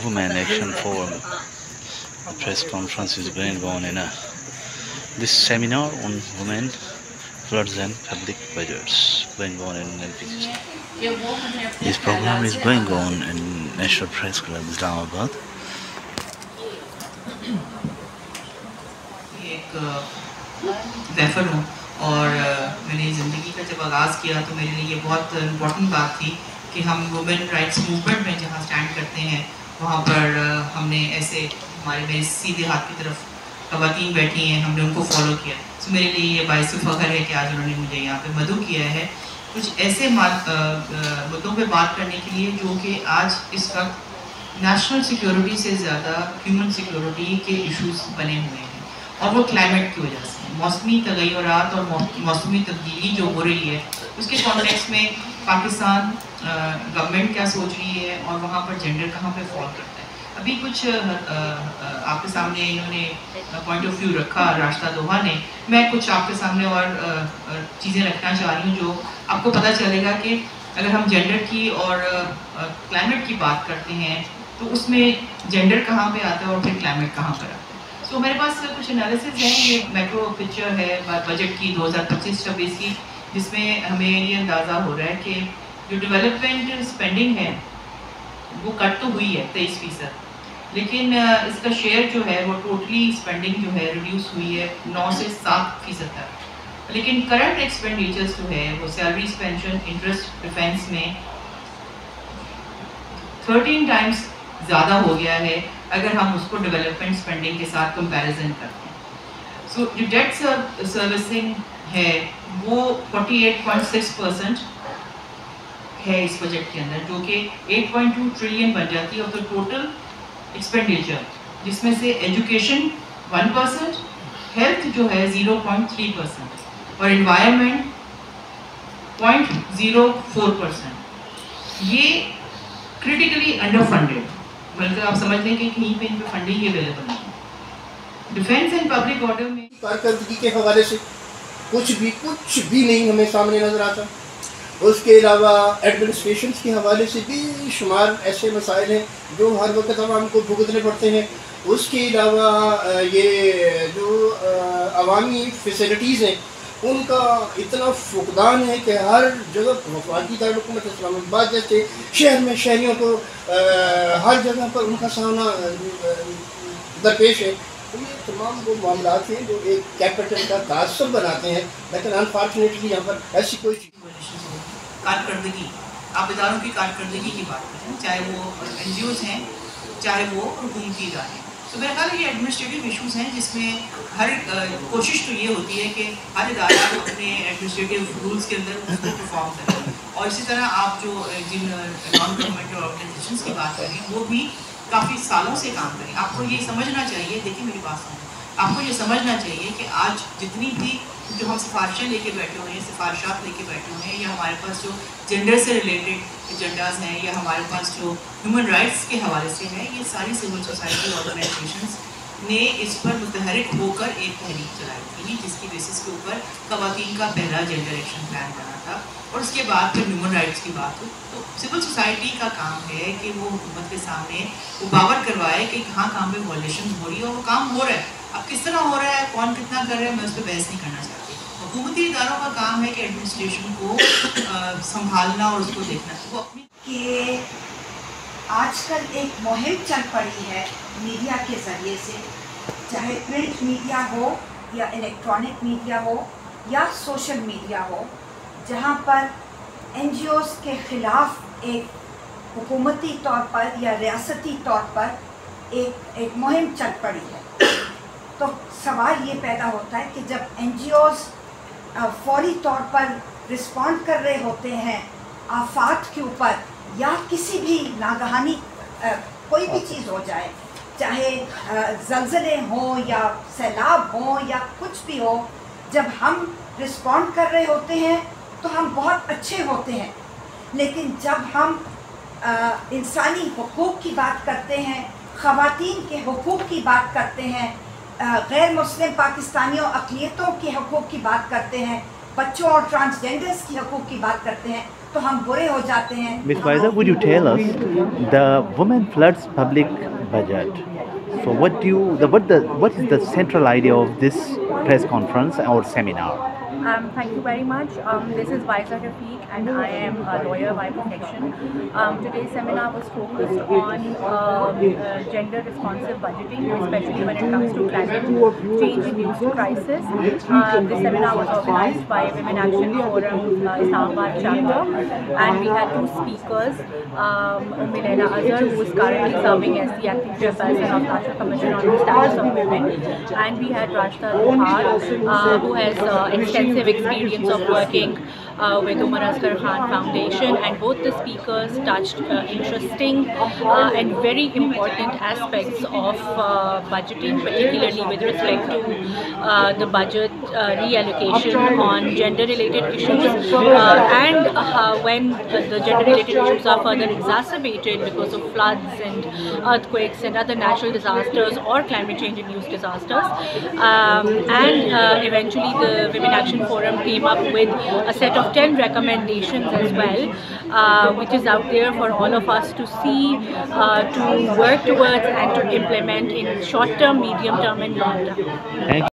Women Action Forum. A press conference is going on in this seminar on women, floods and public budgets going on in NPCC. This program is going on in National Press Club, Islamabad. एक refer हूँ और मैंने ज़िंदगी का जब आगाज़ किया तो मेरे लिए ये बहुत इम्पोर्टेंट बात थी कि हम वुमेन राइट्स मूवमेंट में जहाँ स्टैंड करते हैं वहाँ पर हमने ऐसे हमारे मेरे सीधे हाथ की तरफ ख़वातीन बैठी हैं, हमने उनको फॉलो किया। तो मेरे लिए ये बाइस फ़ख्र है कि आज उन्होंने मुझे यहाँ पे मदऊ किया है कुछ ऐसे मुद्दों पे बात करने के लिए जो कि आज इस वक्त नेशनल सिक्योरिटी से ज़्यादा ह्यूमन सिक्योरिटी के इश्यूज बने हुए हैं और वो क्लाइमेट की वजह से मौसमी तगय्युरात और मौसमी तब्दीली जो हो रही है उसके कॉन्टेक्स्ट में पाकिस्तान गवर्नमेंट क्या सोच रही है और वहाँ पर जेंडर कहाँ पे फॉल करता है। अभी कुछ आपके सामने इन्होंने पॉइंट ऑफ व्यू रखा रास्ता दोहा ने, मैं कुछ आपके सामने और चीज़ें रखना चाह रही हूँ जो आपको पता चलेगा कि अगर हम जेंडर की और क्लाइमेट की बात करते हैं तो उसमें जेंडर कहाँ पे आता है और फिर क्लाइमेट कहाँ पर आता है। सो मेरे पास कुछ एनालिसिस हैं, ये मैक्रो पिक्चर है बजट की 2025-26 की, जिसमें हमें ये अंदाज़ा हो रहा है कि जो डेवलपमेंट स्पेंडिंग है वो कट तो हुई है 23%, लेकिन इसका शेयर जो है वो टोटली स्पेंडिंग जो है रिड्यूस हुई है 9 से 7% तक। लेकिन करंट एक्सपेंडिचर्स जो है वो सैलरीज, पेंशन, इंटरेस्ट, डिफेंस में 13 टाइम्स ज़्यादा हो गया है अगर हम उसको डेवलपमेंट स्पेंडिंग के साथ कंपैरिजन करते हैं। सो जो डेट सर्विसिंग है वो 48.6% है इस बजट के अंदर, जो कि 8.2 ट्रिलियन बन जाती है और तो टोटल एक्सपेंडिचर, जिसमें से एजुकेशन 1%, हेल्थ जो है 0.3% और एनवायरनमेंट 0.04%। ये क्रिटिकली अंडर फंडेड, बल्कि आप समझ लें कि कहीं पे इन पे फंडिंग ही अवेलेबल नहीं है। डिफेंस एंड पब्लिक ऑर्डर में कारकर्दगी के हवाले से कुछ भी नहीं हमें सामने नज़र आता। उसके अलावा एडमिनिस्ट्रेशन के हवाले से भी शुमार ऐसे मसाइल हैं जो हर वक्त आवाम को भुगतने पड़ते हैं। उसके अलावा ये जो अवामी फैसिलिटीज़ हैं उनका इतना फुकदान है कि हर जगह वफाकी दारुल-हुकूमत इस्लामाबाद जैसे शहर में शहरियों को हर जगह पर उनका सामना दरपेश है। तो ये तमाम वो मामला हैं जो एक कैपिटल का तासुब बनाते हैं, लेकिन अनफॉर्चुनेटली यहाँ पर ऐसी कोई कारकर्दगी, आप इदारों की कारकर्दगी की बात करते हैं, चाहे वो NGOs हैं चाहे वो हुकूमती इदारे हैं। तो मेरा ख्याल है ये एडमिनिस्ट्रेटिव इशूज़ हैं जिसमें हर कोशिश तो ये होती है कि हर इदारा अपने एडमिनिस्ट्रेटिव रूल्स के अंदर उसको परफॉर्म करें। और इसी तरह आप जो जिन नॉन गवर्नमेंटल ऑर्गेनाइजेशंस की बात करें वो भी काफ़ी सालों से काम करें। आपको ये समझना चाहिए, देखिए मेरी बात सुनो, आपको ये समझना चाहिए कि आज जितनी भी जो हम सिफारिशें लेके बैठे हुए हैं, सिफारिशात लेके बैठे हुए हैं, या हमारे पास जो जेंडर से रिलेटेड एजेंडाज हैं, या हमारे पास जो ह्यूमन राइट्स के हवाले से हैं, ये सारी सिविल सोसाइटी ऑर्गेनाइजेशंस ने इस पर मुतहरिक होकर एक तहरीक चलाई थी जिसकी बेसिस के ऊपर ख़वातीन का पहला जेंडर एक्शन प्लान बना था और उसके बाद फिर ह्यूमन राइट्स की बात हुई। तो सिविल सोसाइटी का काम है कि वो हुकूमत के सामने वो बावर करवाए कि कहाँ कहाँ पे वॉयलेशन हो रही है और वो काम हो रहा है। अब किस तरह हो रहा है, कौन कितना कर रहा है, मैं उस पर बहस नहीं करना चाहती। हुकूमती इदारों का काम है कि एडमिनिस्ट्रेशन को संभालना और उसको देखना। वो अपनी कि आजकल एक मुहिम चल पड़ी है मीडिया के ज़रिए से, चाहे प्रिंट मीडिया हो या इलेक्ट्रॉनिक मीडिया हो या सोशल मीडिया हो, जहां पर NGOs के ख़िलाफ़ एक हुकूमती तौर पर या रियासती तौर पर एक मुहिम चल पड़ी है। तो सवाल ये पैदा होता है कि जब NGOs फौरी तौर पर रिस्पॉन्ड कर रहे होते हैं आफात के ऊपर या किसी भी नागहानी कोई भी चीज़ हो जाए, चाहे ज़लज़ले हों या सैलाब हों या कुछ भी हो, जब हम रिस्पॉन्ड कर रहे होते हैं तो हम बहुत अच्छे होते हैं। लेकिन जब हम इंसानी हुकूक की बात करते हैं, ख़वातीन के हुकूक की बात करते हैं, गैर मुस्लिम पाकिस्तानियों अक़लियतों के हुकूक की बात करते हैं, बच्चों और ट्रांसजेंडर्स की हुकूक की बात करते हैं, तो हम बुरे हो जाते हैं। Ms. Faiza, would you tell us the Women Floods public budget? So what is the central idea of this press conference or seminar? Thank you very much. This is Faiza Rafiq and I am a lawyer by profession. Today's seminar was focused on gender responsive budgeting, especially when it comes to climate change induced crisis. This seminar was organized by Women Action Forum Islamabad chapter, and we had two speakers, Milena Azhar, who is currently serving as the acting chairperson of National Commission on the Status of Women, and we had Rashta Luhar, who has extensive experience of working with Umar Asghar Khan Foundation, and both the speakers touched interesting and very important aspects of budgeting, particularly with respect to the budget reallocation on gender related issues, and when the gender related issues are further exacerbated because of floods and earthquakes and other natural disasters or climate change induced disasters, and eventually the Women Action Forum came up with a set of 10 recommendations as well, which is out there for all of us to see, to work towards and to implement in short term, medium term and long term. Thank you.